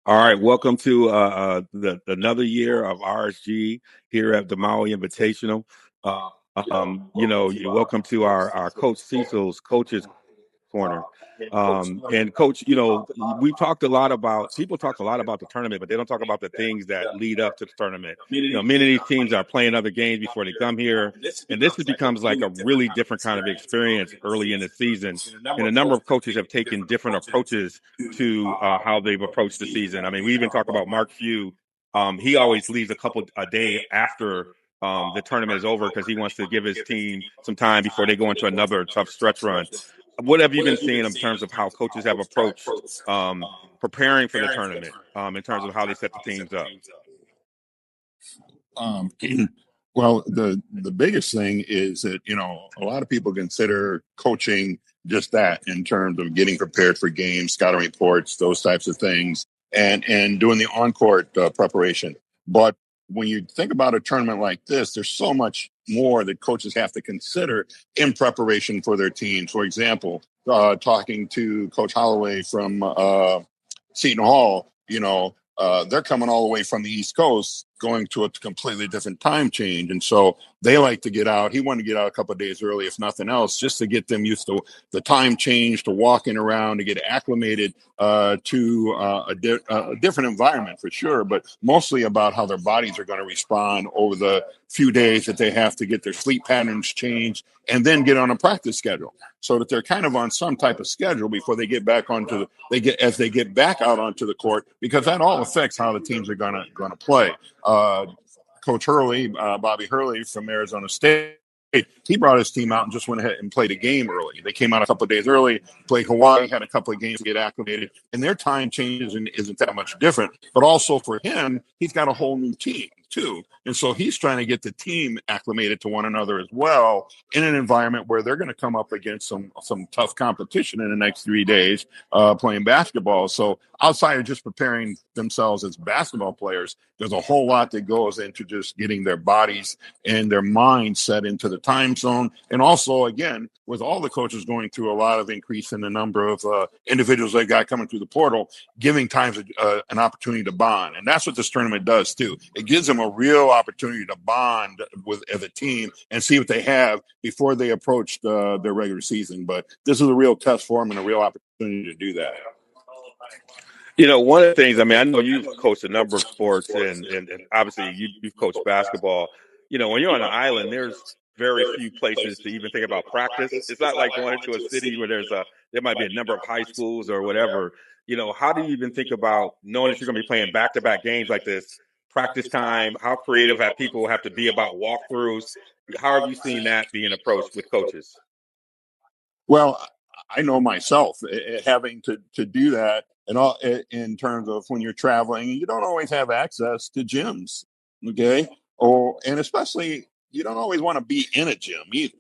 All right, welcome to another year of RSG here at the Maui Invitational. Welcome to our coach Cecil's coaches corner. And coach, we've talked a lot about people talk a lot about the tournament, but they don't talk about the things that lead up to the tournament. Many of these teams are playing other games before they come here, and this becomes like a really different kind of experience early in the season. And a number of coaches have taken different approaches to how they've approached the season. I mean, we even talk about Mark Few. He always leaves a day after the tournament is over because he wants to give his team some time before they go into another tough stretch run. What have you been seeing in terms of how coaches have approached preparing for the tournament in terms of how they set the teams up? Um, well, the biggest thing is that a lot of people consider coaching just that in terms of getting prepared for games, scouting reports, those types of things, and doing the on court preparation. But when you think about a tournament like this, there's so much more that coaches have to consider in preparation for their teams. For example, talking to Coach Holloway from Seton Hall, they're coming all the way from the East Coast, going to a completely different time change. And so they like to get out. He wanted to get out a couple of days early, if nothing else, just to get them used to the time change, to walking around, to get acclimated to a different environment for sure, but mostly about how their bodies are going to respond over the few days that they have to get their sleep patterns changed and then get on a practice schedule so that they're kind of on some type of schedule before they get back as they get back out onto the court, because that all affects how the teams are going to play. Coach Hurley, Bobby Hurley from Arizona State, he brought his team out and just went ahead and played a game early. They came out a couple of days early, played Hawaii, had a couple of games to get acclimated, and their time changes and isn't that much different. But also for him, he's got a whole new team too. And so he's trying to get the team acclimated to one another as well in an environment where they're going to come up against some tough competition in the next 3 days playing basketball. So outside of just preparing themselves as basketball players, there's a whole lot that goes into just getting their bodies and their minds set into the time zone. And also, again, with all the coaches going through a lot of increase in the number of individuals they got coming through the portal, giving times an opportunity to bond. And that's what this tournament does too. It gives them a real opportunity to bond as a team and see what they have before they approach their regular season. But this is a real test for them and a real opportunity to do that. One of the things, I mean, I know you've coached a number of sports and obviously you've coached basketball. When you're on an island, there's very few places to even think about practice. It's not like going into a city where there might be a number of high schools or whatever. How do you even think about knowing that you're going to be playing back-to-back games like this, practice time? How creative have people have to be about walkthroughs? How have you seen that being approached with coaches? Well, I know myself having to do that, and all in terms of when you're traveling, you don't always have access to gyms, okay? And especially you don't always want to be in a gym either.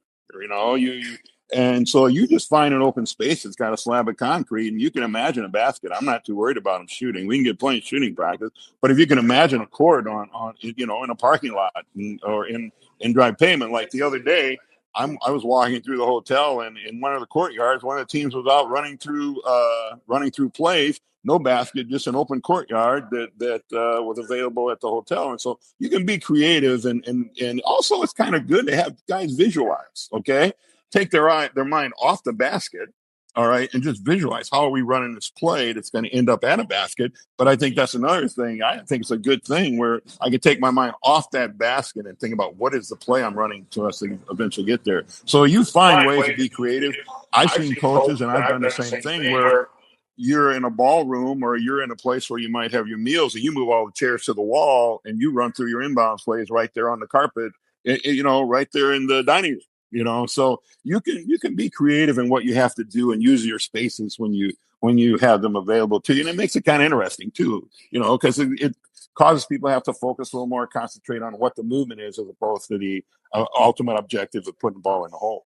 And so you just find an open space that's got a slab of concrete, and you can imagine a basket. I'm not too worried about them shooting. We can get plenty of shooting practice, but if you can imagine a court on in a parking lot or in dry pavement, like the other day. I was walking through the hotel, and in one of the courtyards, one of the teams was out running through plays. No basket, just an open courtyard that was available at the hotel. And so you can be creative, and also it's kind of good to have guys visualize. Okay, take their mind off the basket. All right, and just visualize how are we running this play that's going to end up at a basket. But I think that's another thing. I think it's a good thing where I can take my mind off that basket and think about what is the play I'm running to us to eventually get there. So you find ways to be creative. I've seen coaches, and I've done the same thing, where you're in a ballroom or you're in a place where you might have your meals, and you move all the chairs to the wall and you run through your inbounds plays right there on the carpet, right there in the dining room. So you can be creative in what you have to do and use your spaces when you have them available to you, and it makes it kind of interesting too. Because it causes people to have to focus a little more, concentrate on what the movement is as opposed to the ultimate objective of putting the ball in the hole.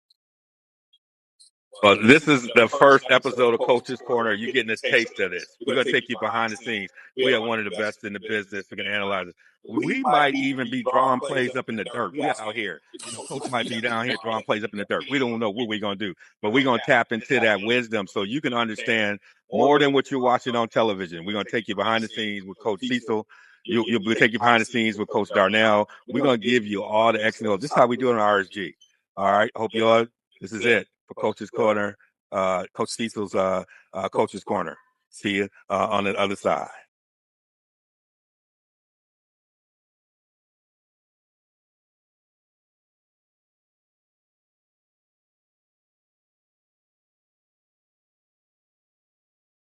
Well, this is the first episode of Coach's Corner. You're getting a taste of this. We're going to take you behind the scenes. We have one of the best in the business. We're going to analyze it. We might even be drawing plays up in the dirt. We out here. Coach might be down here drawing plays up in the dirt. We don't know what we're going to do, but we're going to tap into that wisdom so you can understand more than what you're watching on television. We're going to take you behind the scenes with Coach Cecil. We'll take you behind the scenes with Coach Darnell. We're going to give you all the X and O's. This is how we do it on RSG. All right. Hope you all. This is it for Coach's Corner. Coach Cecil's Coach's Corner. See you on the other side.